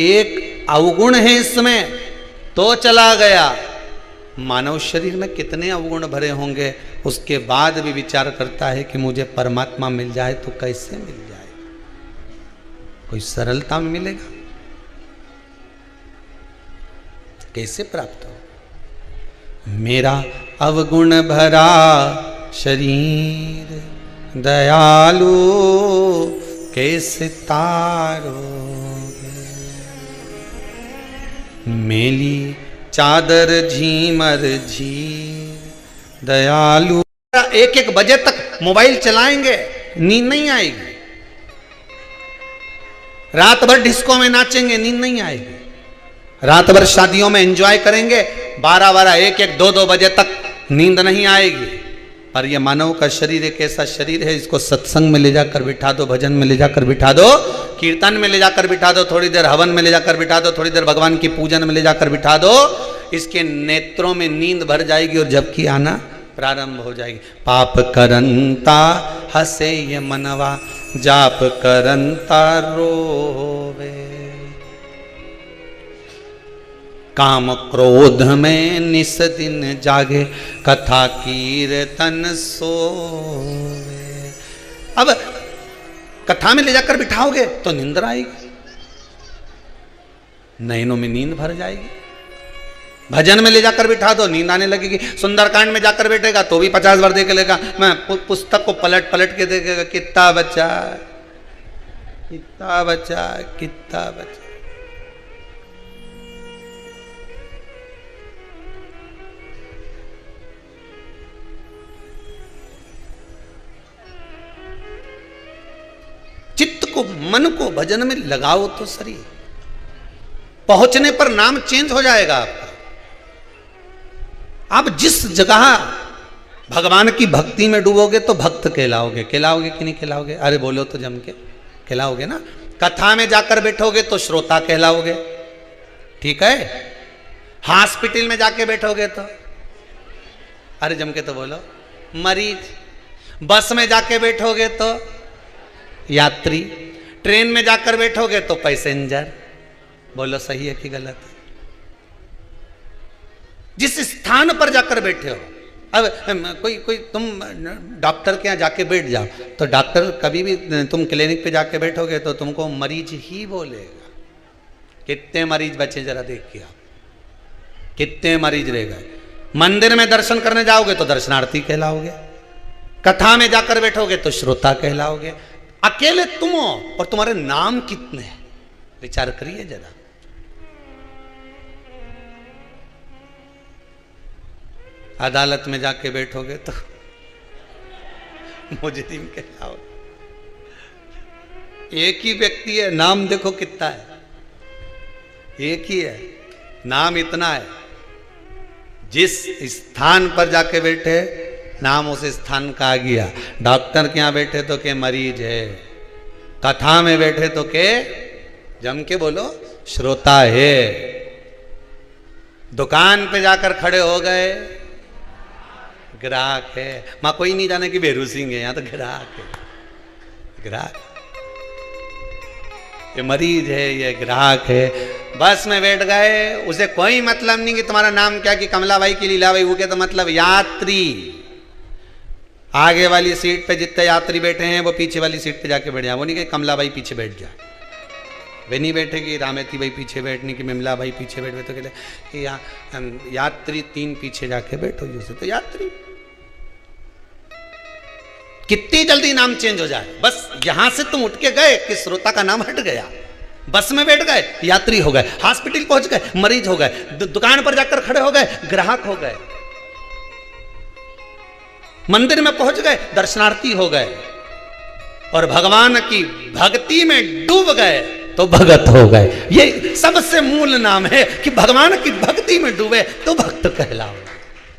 एक अवगुण है इसमें तो चला गया। मानव शरीर में कितने अवगुण भरे होंगे, उसके बाद भी विचार करता है कि मुझे परमात्मा मिल जाए तो कैसे मिल जाए, कोई सरलता में मिलेगा, कैसे प्राप्त हो। मेरा अवगुण भरा शरीर दयालु कैसे तारोगे, मेली चादर झीमर झीर दयालु। एक एक बजे तक मोबाइल चलाएंगे, नींद नहीं आएगी। रात भर डिस्को में नाचेंगे, नींद नहीं आएगी। रात भर शादियों में एंजॉय करेंगे, 12-12, 1-1, 2-2 बजे तक नींद नहीं आएगी। पर यह मानव का शरीर एक ऐसा शरीर है, इसको सत्संग में ले जाकर बिठा दो, भजन में ले जाकर बिठा दो, कीर्तन में ले जाकर बिठा दो, थोड़ी देर हवन में ले जाकर बिठा दो, थोड़ी देर भगवान की पूजन में ले जाकर बिठा दो, इसके नेत्रों में नींद भर जाएगी और झपकी आना प्रारंभ हो जाएगी। पाप करंता हसे ये मनवा, जाप करंता रोवे, काम क्रोध में निस दिन जागे, कथा कीर्तन सोवे। अब कथा में ले जाकर बिठाओगे तो नींद आएगी, नैनों में नींद भर जाएगी। भजन में ले जाकर बिठा दो, नींद आने लगेगी। सुंदरकांड में जाकर बैठेगा तो भी 50 बार देख लेगा, मैं पुस्तक को पलट पलट के देखेगा, कितना बचा कितना बचा कितना बचा। चित्त को, मन को भजन में लगाओ तो सही, पहुंचने पर नाम चेंज हो जाएगा आपका। आप जिस जगह भगवान की भक्ति में डूबोगे तो भक्त कहलाओगे। कहलाओगे कि नहीं कहलाओगे? अरे बोलो तो जम के, कहलाओगे ना। कथा में जाकर बैठोगे तो श्रोता कहलाओगे, ठीक है। हॉस्पिटल में जाके बैठोगे तो, अरे जम के तो बोलो, मरीज। बस में जाके बैठोगे तो यात्री, ट्रेन में जाकर बैठोगे तो पैसेंजर। बोलो सही है कि गलत है? जिस स्थान पर जाकर बैठे हो, अब कोई तुम डॉक्टर के यहाँ जाके बैठ जाओ तो डॉक्टर, कभी भी तुम क्लिनिक पे जाके बैठोगे तो तुमको मरीज ही बोलेगा। कितने मरीज बचे जरा देख के आओ, कितने मरीज रह गए। मंदिर में दर्शन करने जाओगे तो दर्शनार्थी कहलाओगे, कथा में जाकर बैठोगे तो श्रोता कहलाओगे। अकेले तुम हो और तुम्हारे नाम कितने हैं, विचार करिए जरा। अदालत में जाके बैठोगे तो मुजरिम कहलाओगे। एक ही व्यक्ति है, नाम देखो कितना है, एक ही है, नाम इतना है। जिस स्थान पर जाके बैठे नाम उस स्थान का आ गया। डॉक्टर के यहाँ बैठे तो के मरीज है, कथा में बैठे तो के, जम के बोलो, श्रोता है। दुकान पे जाकर खड़े हो गए, ग्राहक है। मां कोई नहीं जाने कि बेरू सिंह है, यहां तो ग्राहक है, ग्राहक। ये मरीज है, ये ग्राहक है। बस में बैठ गए, उसे कोई मतलब नहीं कि तुम्हारा नाम क्या, कि कमलाबाई की लीलाबाई, वो क्या तो मतलब यात्री। आगे वाली सीट पे जितने यात्री बैठे हैं वो पीछे वाली सीट पे जाके बैठ जाए। वो नहीं कि कमलाबाई पीछे बैठ जा, वे नहीं बैठेगी रामेती भाई पीछे बैठने की, मिमला भाई पीछे बैठे तो कहते कि यात्री 3 पीछे जाके बैठो। जैसे तो यात्री कितनी जल्दी नाम चेंज हो जाए। बस यहां से तुम उठ के गए कि श्रोता का नाम हट गया, बस में बैठ गए यात्री हो गए, हॉस्पिटल पहुंच गए मरीज हो गए, दुकान पर जाकर खड़े हो गए ग्राहक हो गए, मंदिर में पहुंच गए दर्शनार्थी हो गए, और भगवान की भक्ति में डूब गए तो भगत हो गए। ये सबसे मूल नाम है कि भगवान की भक्ति में डूबे तो भक्त कहलाओ।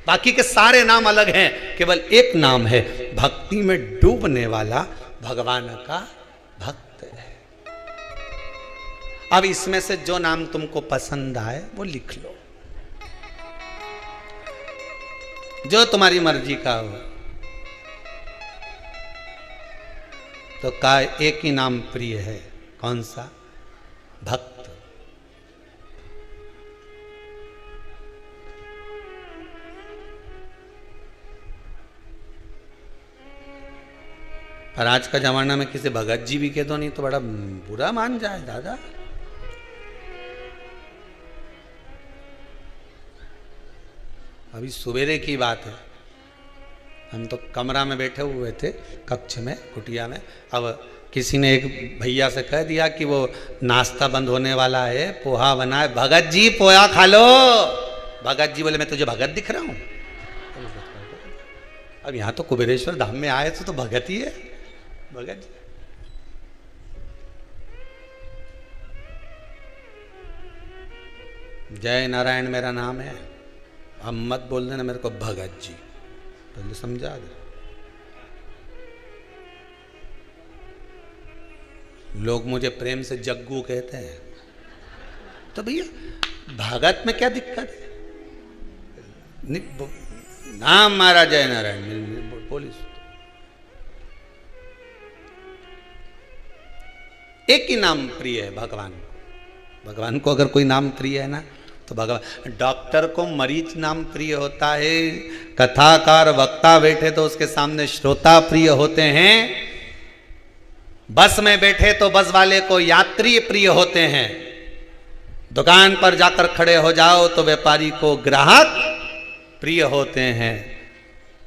बाकी के सारे नाम अलग हैं, केवल एक नाम है, भक्ति में डूबने वाला भगवान का भक्त है। अब इसमें से जो नाम तुमको पसंद आए वो लिख लो, जो तुम्हारी मर्जी का हो। तो का एक ही नाम प्रिय है, कौन सा? भक्त। और आज का जमाना में किसी भगत जी भी कह दो नहीं तो बड़ा बुरा मान जाए दादा। अभी सवेरे की बात है, हम तो कमरा में बैठे हुए थे, कक्ष में, कुटिया में। अब किसी ने एक भैया से कह दिया कि वो नाश्ता बंद होने वाला है, पोहा बना है, भगत जी पोहा खा लो। भगत जी बोले मैं तुझे भगत दिख रहा हूं? अब यहां तो कुबेरेश्वर धाम में आए तो भगत ही है, भगत जी। जय नारायण मेरा नाम है, अब मत बोल देना मेरे को भगत जी, पहले समझा दे। लोग मुझे प्रेम से जग्गू कहते हैं, तो भैया भगत में क्या दिक्कत है? नाम मारा जय नारायण पुलिस। एक ही नाम प्रिय है भगवान को। भगवान को अगर कोई नाम प्रिय है ना तो भगवान। डॉक्टर को मरीज नाम प्रिय होता है, कथाकार वक्ता बैठे तो उसके सामने श्रोता प्रिय होते हैं, बस में बैठे तो बस वाले को यात्री प्रिय होते हैं, दुकान पर जाकर खड़े हो जाओ तो व्यापारी को ग्राहक प्रिय होते हैं।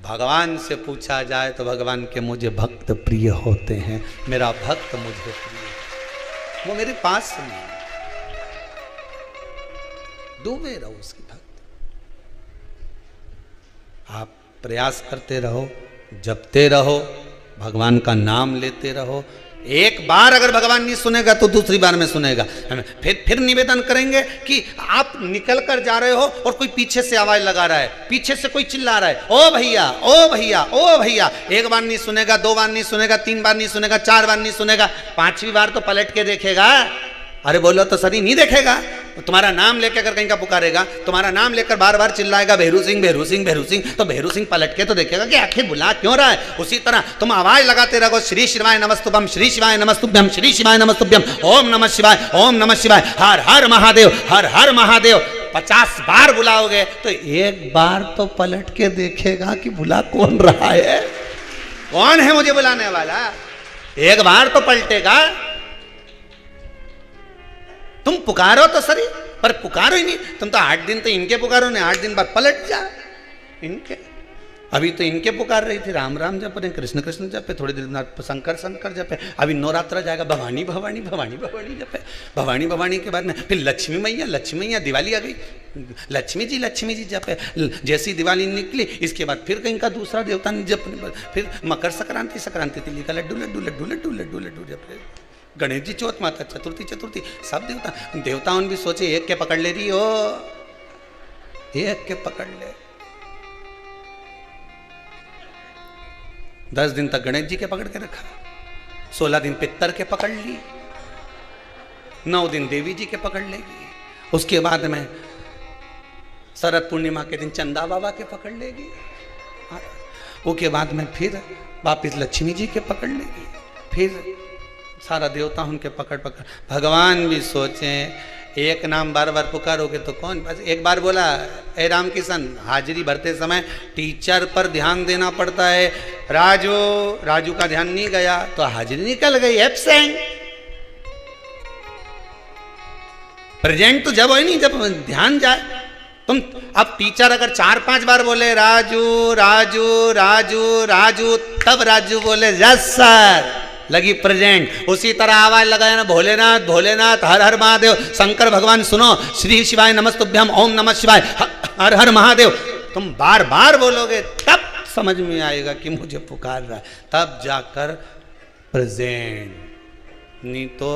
भगवान से पूछा जाए तो भगवान के मुझे भक्त प्रिय होते हैं, मेरा भक्त मुझे प्रिय, वो मेरे पास नहीं, डूबे रहो उसकी भक्त। आप प्रयास करते रहो, जपते रहो, भगवान का नाम लेते रहो। एक बार अगर भगवान नहीं सुनेगा तो दूसरी बार में सुनेगा। फिर निवेदन करेंगे कि आप निकल कर जा रहे हो और कोई पीछे से आवाज लगा रहा है, पीछे से कोई चिल्ला रहा है, ओ भैया ओ भैया ओ भैया। एक बार नहीं सुनेगा, दो बार नहीं सुनेगा, तीन बार नहीं सुनेगा, चार बार नहीं सुनेगा, पांचवी बार तो पलट के देखेगा। अरे बोलो तो सही, नहीं देखेगा। तो तुम्हारा नाम लेकर अगर कहीं का पुकारेगा, तुम्हारा नाम लेकर बार बार चिल्लाएगा भेरू सिंह भेरू सिंह भेरू सिंह, तो भेरू सिंह पलट के तो देखेगा कि आखिर बुला क्यों रहा है। उसी तरह तुम आवाज लगाते रहो, श्री शिवाय नमस्तुभ्यम, श्री शिवाय नमस्तुभ्यम, श्री शिवाय नमस्तुभ्यम, ओम नमः शिवाय, ओम नमः शिवाय, हर हर महादेव, हर हर महादेव। 50 बार बुलाओगे तो एक बार तो पलट के देखेगा कि बुला कौन रहा है, कौन है मुझे बुलाने वाला। एक बार तो पलटेगा। तुम पुकारो तो सही, पर पुकारो ही नहीं। तुम तो 8 दिन तो इनके पुकारो ने, 8 दिन बाद पलट जा इनके। अभी तो इनके पुकार रही थी, राम राम जप रहे, कृष्ण कृष्ण जपे, थोड़ी देर बाद शंकर शंकर जपे। अभी नवरात्र जाएगा, भवानी भवानी भवानी भवानी जपे। भवानी भवानी के बाद में फिर लक्ष्मी मैया, दिवाली आ गई, लक्ष्मी जी जपे। जैसी दिवाली निकली इसके बाद फिर कहीं का दूसरा देवता ने जप, फिर मकर संक्रांति तिली का लड्डू लड्डू लड्डू लड्डू लड्डू लड्डू जपे। गणेश जी चौथ, माता चतुर्थी, सब देवताओं भी सोचे एक के पकड़ ले रही हो, एक के पकड़ ले। 10 दिन तक गणेश जी के पकड़ के रखा, 16 दिन पितर के पकड़ ली, 9 दिन देवी जी के पकड़ लेगी, उसके बाद में शरद पूर्णिमा के दिन चंदा बाबा के पकड़ लेगी, उसके बाद में फिर वापिस लक्ष्मी जी के पकड़ लेगी, फिर सारा देवता उनके पकड़। भगवान भी सोचे एक नाम बार बार पुकारोगे तो कौन। बस एक बार बोला, ए राम किशन, हाजिरी भरते समय टीचर पर ध्यान देना पड़ता है। राजू का ध्यान नहीं गया तो हाजिरी निकल गई, एब्सेंट। प्रेजेंट तो जब हो नहीं, जब ध्यान जाए। तुम अब टीचर अगर 4-5 बार बोले राजू राजू राजू राजू, तब राजू बोले यस सर, लगी प्रेजेंट। उसी तरह आवाज लगाया ना, भोलेनाथ भोलेनाथ, हर हर महादेव, शंकर भगवान सुनो, श्री शिवाय नमस्तुभ्यम, ओम नमः शिवाय, हर हर महादेव। तुम बार बार बोलोगे तब समझ में आएगा कि मुझे पुकार रहा है, तब जाकर प्रेजेंट, नहीं तो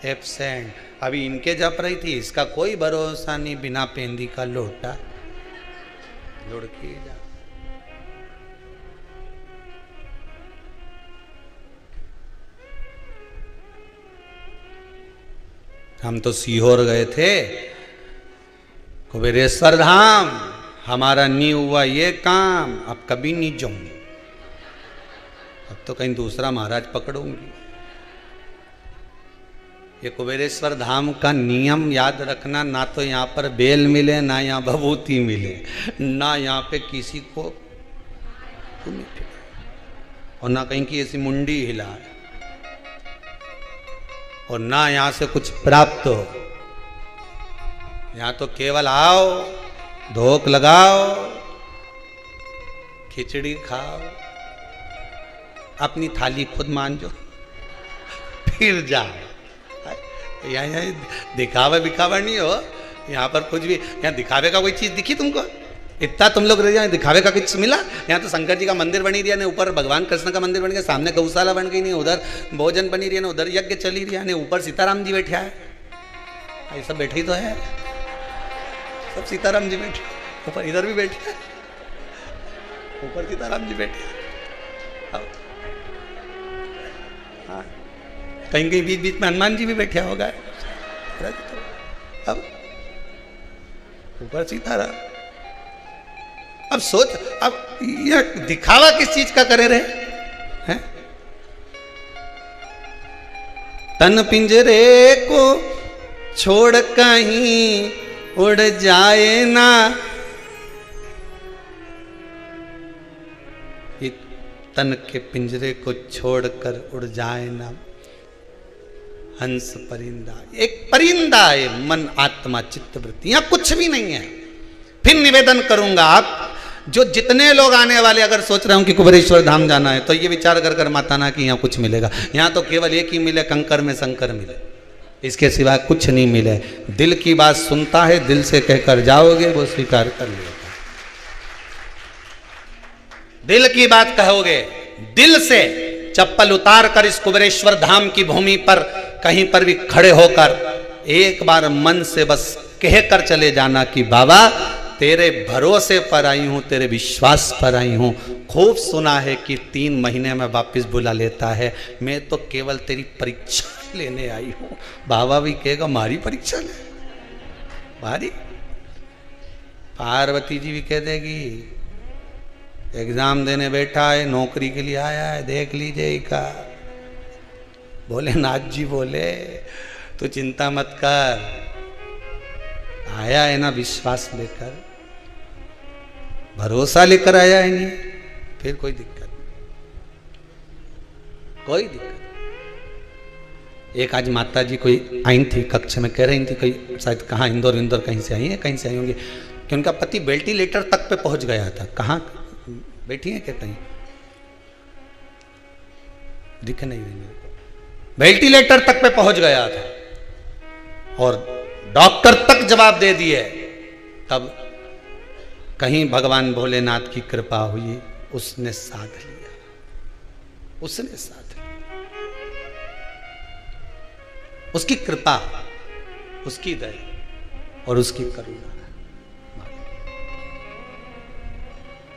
एब्सेंट। अभी इनके जप रही थी, इसका कोई भरोसा नहीं, बिना पेंदी का लोटा लुढ़की जा। हम तो सीहोर गए थे, कुबेरेश्वर धाम, हमारा नहीं हुआ ये काम, अब कभी नहीं जाऊंगी, अब तो कहीं दूसरा महाराज पकड़ूंगी। ये कुबेरेश्वर धाम का नियम याद रखना, ना तो यहाँ पर बेल मिले, ना यहाँ भभूति मिले, ना यहाँ पे किसी को और ना कहीं की ऐसी मुंडी हिलाए और ना यहां से कुछ प्राप्त हो। यहां तो केवल आओ, धोख लगाओ, खिचड़ी खाओ, अपनी थाली खुद मांजो, फिर जाओ। यहाँ दिखावा बिखावा नहीं हो, यहाँ पर कुछ भी, यहाँ दिखावे का कोई चीज दिखी तुमको? इतना तुम लोग रह, दिखावे का कुछ मिला? यहाँ तो शंकर जी का मंदिर बनी रही है, ऊपर भगवान कृष्ण का मंदिर बन गया, सामने गौशाला बन गई, नहीं उधर भोजन बनी रही है, उधर यज्ञ चली रही है, ऊपर सीताराम जी बैठे है। ये सब बैठे ही तो है, सब सीताराम जी बैठे ऊपर, इधर भी बैठे हैं, ऊपर सीताराम जी बैठे। हाँ, कहीं कहीं बीच बीच में हनुमान जी भी बैठे होगा। अब ऊपर सीताराम। अब सोच, अब यह दिखावा किस चीज का करे रहे हैं? तन पिंजरे को छोड़ कहीं उड़ जाए ना, ये तन के पिंजरे को छोड़कर उड़ जाए ना हंस परिंदा। एक परिंदा है मन आत्मा चित्त वृत्ति, यहां कुछ भी नहीं है। फिर निवेदन करूंगा, आप जो जितने लोग आने वाले अगर सोच रहे हो कि कुबेरेश्वर धाम जाना है, तो ये विचार कर कर मत आना कि यहाँ कुछ मिलेगा। यहाँ तो केवल एक ही मिले, कंकर में शंकर मिले, इसके सिवा कुछ नहीं मिले। दिल की बात सुनता है, दिल से कहकर जाओगे वो स्वीकार कर लेगा। दिल की बात कहोगे, दिल से चप्पल उतार कर इस कुबेरेश्वर धाम की भूमि पर कहीं पर भी खड़े होकर एक बार मन से बस कहकर चले जाना कि बाबा तेरे भरोसे पर आई हूं, तेरे विश्वास पर आई हूं। खूब सुना है कि 3 महीने में वापस बुला लेता है, मैं तो केवल तेरी परीक्षा लेने आई हूं। बाबा भी कहेगा मारी परीक्षा ले, मारी। पार्वती जी भी कह देगी एग्जाम देने बैठा है, नौकरी के लिए आया है, देख लीजिएगा। भोलेनाथ जी बोले तू चिंता मत कर, आया है ना विश्वास लेकर, भरोसा लेकर आया है, नहीं फिर कोई दिक्कत नहीं, कोई दिक्कत। एक आज माता जी कोई आई थी कक्ष में, कह रही थी कोई शायद कहाँ इंदौर इंदौर कहीं से आई है, कहीं से आई होंगी, कि उनका पति वेंटिलेटर तक पे पहुंच गया था। कहाँ बैठी है क्या? कहीं दिख नहीं रही मेरे को। वेंटिलेटर तक पे पहुंच गया था और डॉक्टर तक जवाब दे दिए। तब कहीं भगवान भोलेनाथ की कृपा हुई, उसने साथ लिया, उसने साथ लिया। उसकी कृपा, उसकी दया और उसकी करुणा।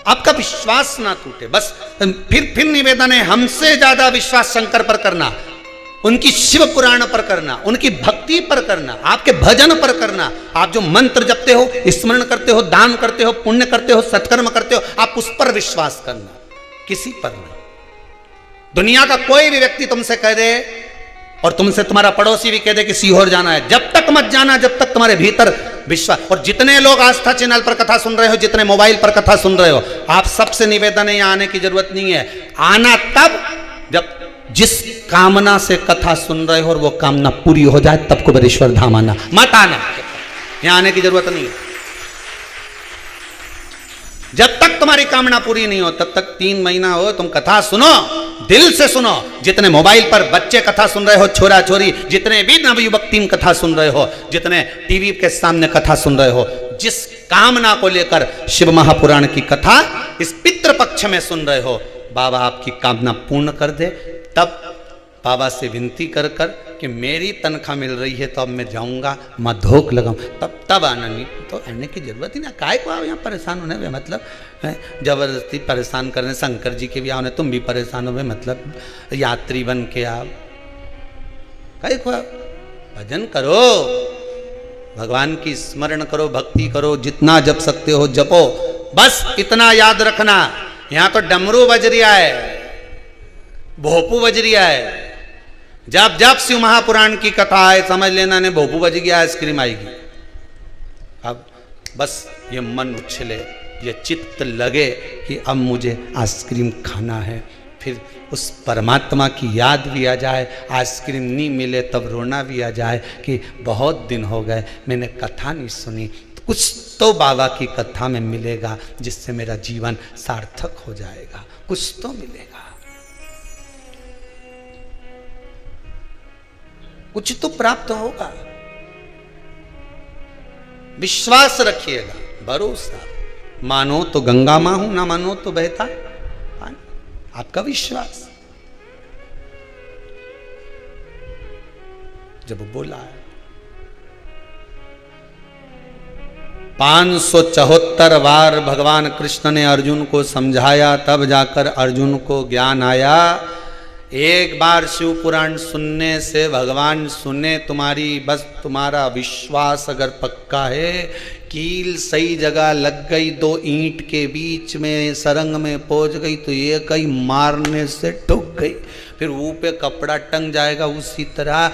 आपका विश्वास ना टूटे, बस फिर निवेदन है, हमसे ज्यादा विश्वास शंकर पर करना, उनकी शिव पुराण पर करना, उनकी भक्ति पर करना, आपके भजन पर करना। आप जो मंत्र जपते हो, स्मरण करते हो, दान करते हो, पुण्य करते हो, सत्कर्म करते हो, आप उस पर विश्वास करना, किसी पर नहीं। दुनिया का कोई भी व्यक्ति तुमसे कह दे, और तुमसे तुम्हारा पड़ोसी भी कह दे कि सीहोर जाना है, जब तक मत जाना जब तक तुम्हारे भीतर विश्वास। और जितने लोग आस्था चैनल पर कथा सुन रहे हो, जितने मोबाइल पर कथा सुन रहे हो, आप सबसे निवेदन है, यहां आने की जरूरत नहीं है। आना तब जब जिस कामना से कथा सुन रहे हो और वो कामना पूरी हो जाए, तब कुबेरेश्वर धाम आना, मत आना। यहां आने की जरूरत नहीं है। जब तक तुम्हारी कामना पूरी नहीं हो, तब तक 3 महीना हो, तुम कथा सुनो, दिल से सुनो। जितने मोबाइल पर बच्चे कथा सुन रहे हो, छोरा छोरी, जितने भी नवयुवक टीम कथा सुन रहे हो, जितने टीवी के सामने कथा सुन रहे हो, जिस कामना को लेकर शिव महापुराण की कथा इस पितृपक्ष में सुन रहे हो, बाबा आपकी कामना पूर्ण कर दे। तब बाबा से विनती कर कर कि मेरी तनख्वाह मिल रही है तो अब मैं जाऊंगा, मैं धोख लगाऊं, तब आना। नहीं तो आने की जरूरत ही ना, काय को आओ यहाँ परेशान होने में, मतलब जबरदस्ती परेशान करने। शंकर जी के भी आओ, तुम भी परेशान हो, मतलब यात्री बन के आओ, काय को आओ। भजन करो, भगवान की स्मरण करो, भक्ति करो, जितना जप सकते हो जपो। बस इतना याद रखना, यहाँ तो डमरू बज रिया है, भोपू बज रिया है। जब जब शिव महापुराण की कथा है, समझ लेना ने भोपू बज गया, आइसक्रीम आएगी। अब बस ये मन उछले, ये चित्त लगे कि अब मुझे आइसक्रीम खाना है, फिर उस परमात्मा की याद भी आ जाए, आइसक्रीम नहीं मिले तब रोना भी आ जाए कि बहुत दिन हो गए मैंने कथा नहीं सुनी, कुछ तो बाबा की कथा में मिलेगा जिससे मेरा जीवन सार्थक हो जाएगा, कुछ तो मिलेगा, कुछ तो प्राप्त होगा। विश्वास रखिएगा, भरोसा, मानो तो गंगा मां हूं, ना मानो तो बहता पानी, आपका विश्वास। जब बोला 574 बार भगवान कृष्ण ने अर्जुन को समझाया, तब जाकर अर्जुन को ज्ञान आया। एक बार शिव पुराण सुनने से भगवान सुने तुम्हारी, बस तुम्हारा विश्वास अगर पक्का है, कील सही जगह लग गई, 2 ईंट के बीच में सरंग में पहुंच गई तो ये कहीं मारने से ठुक गई, फिर मुंह पे कपड़ा टंग जाएगा, उसी तरह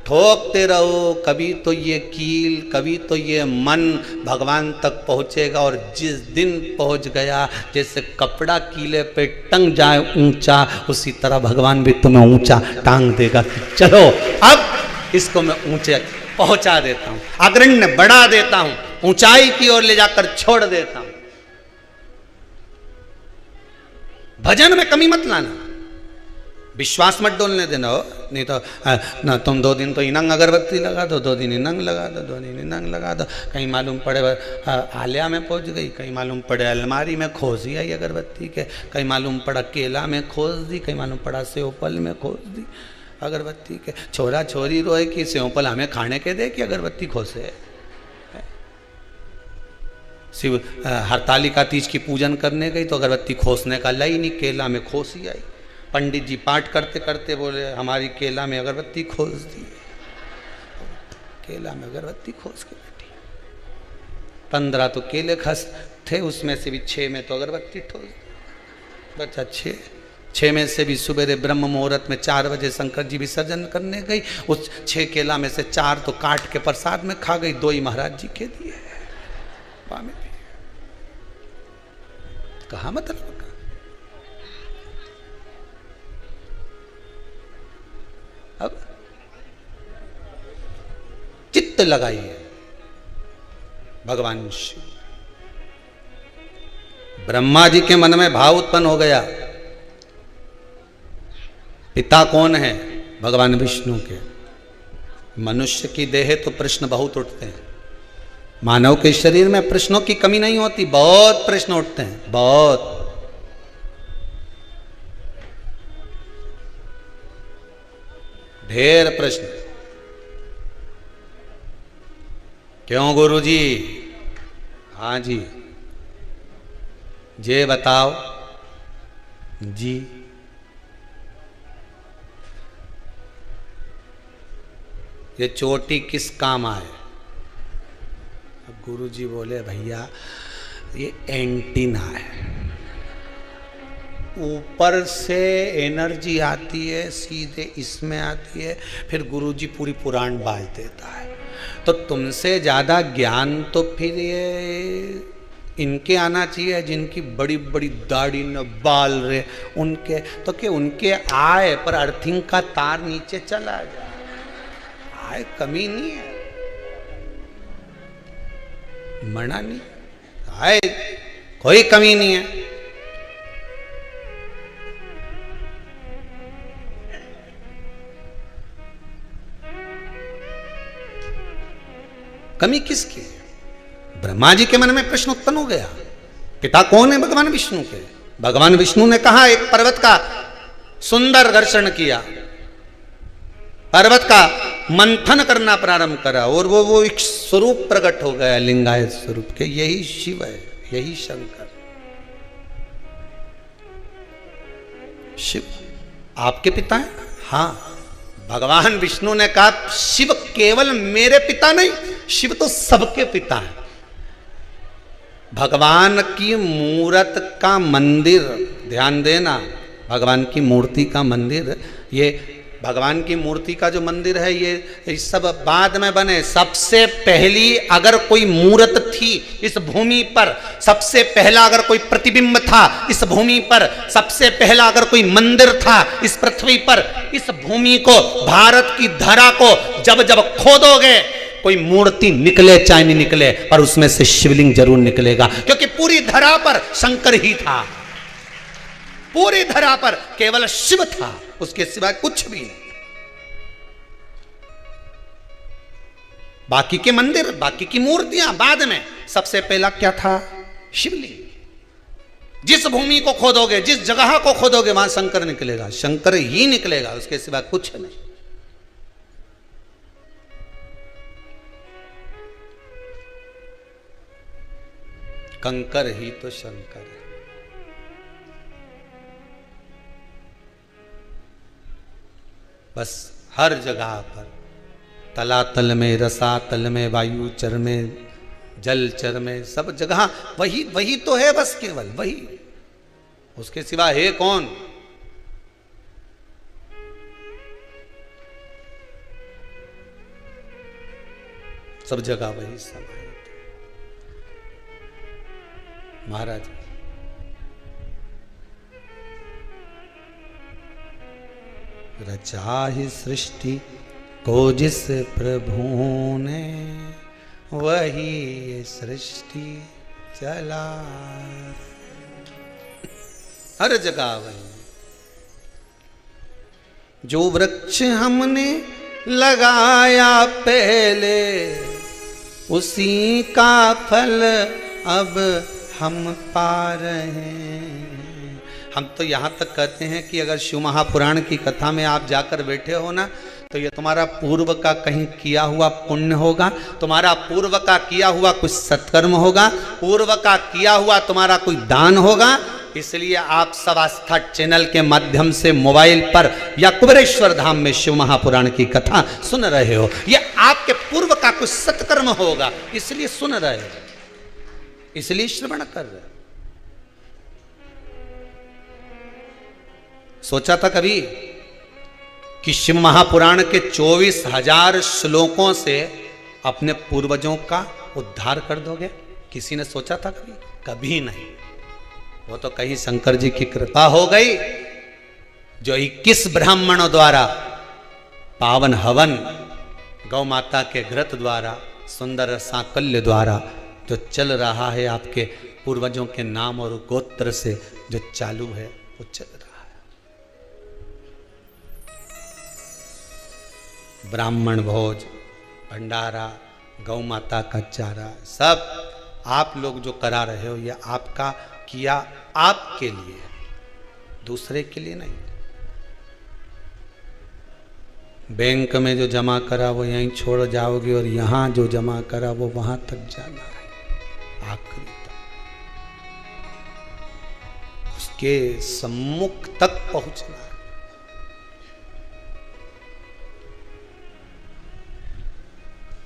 ठोकते रहो, कभी तो ये कील कभी तो ये मन भगवान तक पहुँचेगा। और जिस दिन पहुँच गया, जैसे कपड़ा कीले पे टंग जाए ऊंचा, उसी तरह भगवान भी तुम्हें ऊंचा टांग देगा। चलो अब इसको मैं ऊंचे पहुंचा देता हूँ, अग्रण्य बढ़ा देता हूँ, ऊंचाई की ओर ले जाकर छोड़ देता हूँ। भजन में कमी मत लाना, विश्वास मत डोलने देना हो, नहीं तो ना तुम 2 दिन तो इनंग अगरबत्ती लगा दो, 2 दिन इनंग लगा दो, 2 दिन इनंग लगा दो, कहीं मालूम पड़े आलिया में पहुंच गई, कहीं मालूम पड़े अलमारी में खोज आई अगरबत्ती के, कहीं मालूम पड़ा केला में खोज दी, कहीं मालूम पड़ा सेवफल में खोज दी अगरबत्ती के। छोरा छोरी रोए कि सेवफल हमें खाने के दे कि अगरबत्ती खोसे। शिव हरतालिका तीज की पूजन करने गई तो अगरबत्ती खोसने का लाई नहीं, केला में खोसी आई। पंडित जी पाठ करते करते बोले हमारी केला में अगरबत्ती खोस दी, केला में अगरबत्ती खोस के बैठी। 15 तो केले खस थे, उसमें से भी 6 में तो अगरबत्ती ठोस। बच्चा 6 में से भी सुबेरे ब्रह्म मुहूर्त में 4 बजे शंकर जी विसर्जन करने गई, उस 6 केला में से 4 तो काट के प्रसाद में खा गई, 2 ही महाराज जी के दिए। कहा मतलब अब चित्त लगाइए भगवान शिव। ब्रह्मा जी के मन में भाव उत्पन्न हो गया, पिता कौन है? भगवान विष्णु के। मनुष्य की देह तो प्रश्न बहुत उठते हैं, मानव के शरीर में प्रश्नों की कमी नहीं होती, बहुत प्रश्न उठते हैं, बहुत। ढेर प्रश्न। क्यों गुरुजी? हाँ जी, जे बताओ जी। ये चोटी किस काम आए? अब गुरुजी बोले भैया ये एंटीना है, ऊपर से एनर्जी आती है सीधे इसमें आती है, फिर गुरुजी पूरी पुराण बाज देता है। तो तुमसे ज़्यादा ज्ञान तो फिर ये इनके आना चाहिए जिनकी बड़ी बड़ी दाढ़ी न बाल रहे उनके, तो कि उनके आए पर अर्थिंग का तार नीचे चला जाए, आए कमी नहीं है, मना नहीं, आए कोई कमी नहीं है। कमी किसकी? ब्रह्मा जी के मन में प्रश्न उत्पन्न हो गया, पिता कौन है? भगवान विष्णु के। भगवान विष्णु ने कहा एक पर्वत का सुंदर दर्शन किया, पर्वत का मंथन करना प्रारंभ करा और वो एक स्वरूप प्रकट हो गया, लिंगायत स्वरूप के। यही शिव है, यही शंकर। शिव आपके पिता है? हाँ। भगवान विष्णु ने कहा शिव केवल मेरे पिता नहीं, शिव तो सबके पिता है। भगवान की मूर्त का मंदिर, ध्यान देना, भगवान की मूर्ति का मंदिर ये भगवान की मूर्ति का जो मंदिर है ये सब बाद में बने। सबसे पहली अगर कोई मूर्त थी इस भूमि पर, सबसे पहला अगर कोई प्रतिबिंब था इस भूमि पर, सबसे पहला अगर कोई मंदिर था इस पृथ्वी पर, इस भूमि को, भारत की धरा को जब जब खोदोगे कोई मूर्ति निकले चाहे नहीं निकले, पर उसमें से शिवलिंग जरूर निकलेगा, क्योंकि पूरी धरा पर शंकर ही था। पूरी धरा पर केवल शिव था, उसके सिवाय कुछ भी नहीं। बाकी के मंदिर, बाकी की मूर्तियां बाद में, सबसे पहला क्या था? शिवलिंग। जिस भूमि को खोदोगे, जिस जगह को खोदोगे, वहां शंकर निकलेगा, शंकर ही निकलेगा, उसके सिवा कुछ नहीं। कंकर ही तो शंकर है। बस हर जगह पर, तलातल में, रसातल में, वायु चर में, जल चर में, सब जगह वही वही तो है, बस केवल वही, उसके सिवा है कौन? सब जगह वही समाहित महाराज। रचा ही सृष्टि को जिस प्रभु ने, वही सृष्टि चला। हर जगह वही। जो वृक्ष हमने लगाया पहले, उसी का फल अब हम पा रहे हैं। हम तो यहाँ तक कहते हैं कि अगर शिव महापुराण की कथा में आप जाकर बैठे हो ना, तो ये तुम्हारा पूर्व का कहीं किया हुआ पुण्य होगा, तुम्हारा पूर्व का किया हुआ कुछ सत्कर्म होगा, पूर्व का किया हुआ तुम्हारा कोई दान होगा। इसलिए आप सब आस्था चैनल के माध्यम से मोबाइल पर या कुबेरेश्वर धाम में शिव महापुराण की कथा सुन रहे हो, ये आपके पूर्व का कुछ सत्कर्म होगा, इसलिए सुन रहे हो, इसलिए श्रवण कर रहे हो। सोचा था कभी कि शिव महापुराण के 24,000 श्लोकों से अपने पूर्वजों का उद्धार कर दोगे? किसी ने सोचा था कभी? कभी नहीं। वो तो कहीं शंकर जी की कृपा हो गई, जो 21 ब्राह्मणों द्वारा पावन हवन, गौ माता के घृत द्वारा, सुंदर सांकल्य द्वारा जो चल रहा है, आपके पूर्वजों के नाम और गोत्र से जो चालू है, वो चल रहा है। ब्राह्मण भोज, भंडारा, गौ माता का चारा, सब आप लोग जो करा रहे हो, ये आपका किया आपके लिए, दूसरे के लिए नहीं। बैंक में जो जमा करा वो यहीं छोड़ जाओगे, और यहां जो जमा करा वो वहां तक जाना है, आखिरी तक, उसके सम्मुख तक पहुंचना है।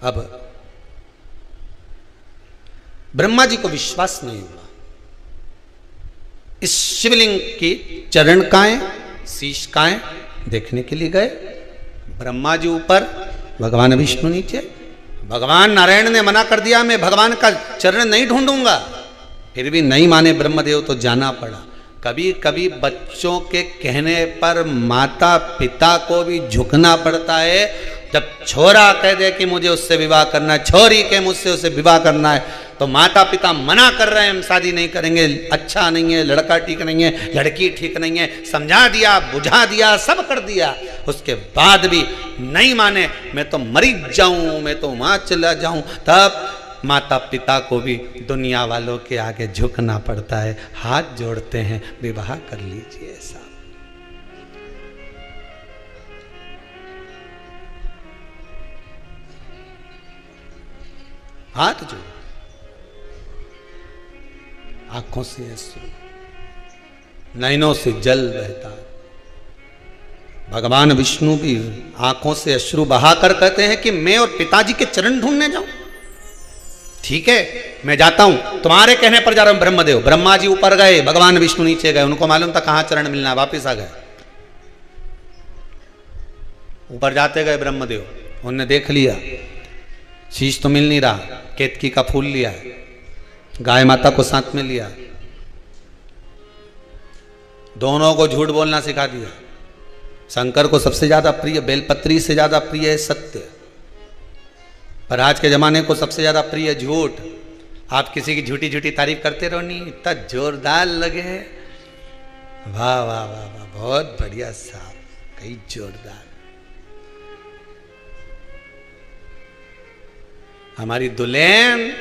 अब ब्रह्मा जी को विश्वास नहीं हुआ। इस शिवलिंग की चरणकाएं, शीशकाएं देखने के लिए गए। ब्रह्मा जी ऊपर, भगवान विष्णु नीचे। भगवान नारायण ने मना कर दिया, मैं भगवान का चरण नहीं ढूंढूंगा। फिर भी नहीं माने ब्रह्मदेव, तो जाना पड़ा। कभी कभी बच्चों के कहने पर माता पिता को भी झुकना पड़ता है। जब छोरा कह दे कि मुझे उससे विवाह करना है, छोरी के मुझसे उससे विवाह करना है, तो माता पिता मना कर रहे हैं, हम शादी नहीं करेंगे, अच्छा नहीं है, लड़का ठीक नहीं है, लड़की ठीक नहीं है, समझा दिया, बुझा दिया, सब कर दिया, उसके बाद भी नहीं माने, मैं तो मरी जाऊं, मैं तो वहां चला जाऊं, तब माता पिता को भी दुनिया वालों के आगे झुकना पड़ता है, हाथ जोड़ते हैं, विवाह कर लीजिए। ऐसा हाथ जोड़, आंखों से अश्रु, नैनों से जल बहता। भगवान विष्णु भी आंखों से अश्रु बहाकर कहते हैं कि मैं और पिताजी के चरण ढूंढने जाऊं। ठीक है, मैं जाता हूं, तुम्हारे कहने पर जा रहा हूं। ब्रह्मदेव, ब्रह्मा जी ऊपर गए, भगवान विष्णु नीचे गए, उनको मालूम था कहां चरण मिलना, वापिस आ गए। ऊपर जाते गए ब्रह्मदेव, उनने देख लिया शीश तो मिल नहीं रहा, केतकी का फूल लिया, गाय माता को साथ में लिया, दोनों को झूठ बोलना सिखा दिया। शंकर को सबसे ज्यादा प्रिय बेलपत्री से ज्यादा प्रिय है सत्य, पर आज के जमाने को सबसे ज्यादा प्रिय झूठ। आप किसी की झूठी झूठी तारीफ करते रहो, नहीं इतना जोरदार लगे, वाह वाह वाह वाह, बहुत बढ़िया साहब, कई जोरदार। हमारी दुल्हन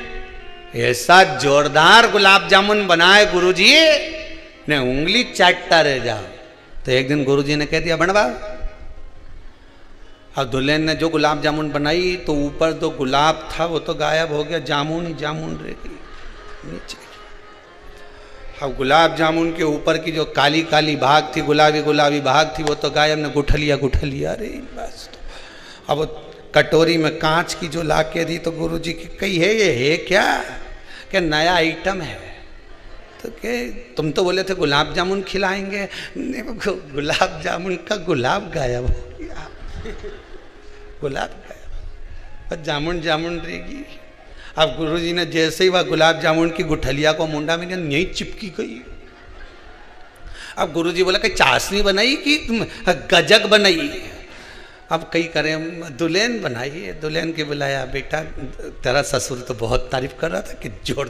ऐसा जोरदार गुलाब जामुन बनाए गुरुजी ने उंगली चाटता रह जाओ। तो एक दिन गुरुजी ने कह दिया बनवा। अब दुल्हन ने जो गुलाब जामुन बनाई तो ऊपर जो गुलाब था वो तो गायब हो गया, जामुन ही जामुन रह गई नीचे। अब गुलाब जामुन के ऊपर की जो काली काली भाग थी, गुलाबी गुलाबी भाग थी, वो तो गायब ने गुठलिया। अरे बस तो अब कटोरी में कांच की जो ला के दी तो गुरुजी की कही है ये है क्या नया आइटम है। तो के तुम तो बोले थे गुलाब जामुन खिलाएंगे, गुलाब जामुन का गुलाब गायब हो गया, गुलाब गायब, बस जामुन जामुन रहेगी। अब गुरुजी ने जैसे ही वह गुलाब जामुन की गुठलिया को मुंडा में यही चिपकी गई। अब गुरुजी बोला कि चाशनी बनाई कि गजक बनाई। अब कई करें दुल्हन बनाई है, दुल्हन के बुलाया, बेटा तेरा ससुर तो बहुत तारीफ कर रहा था कि जोर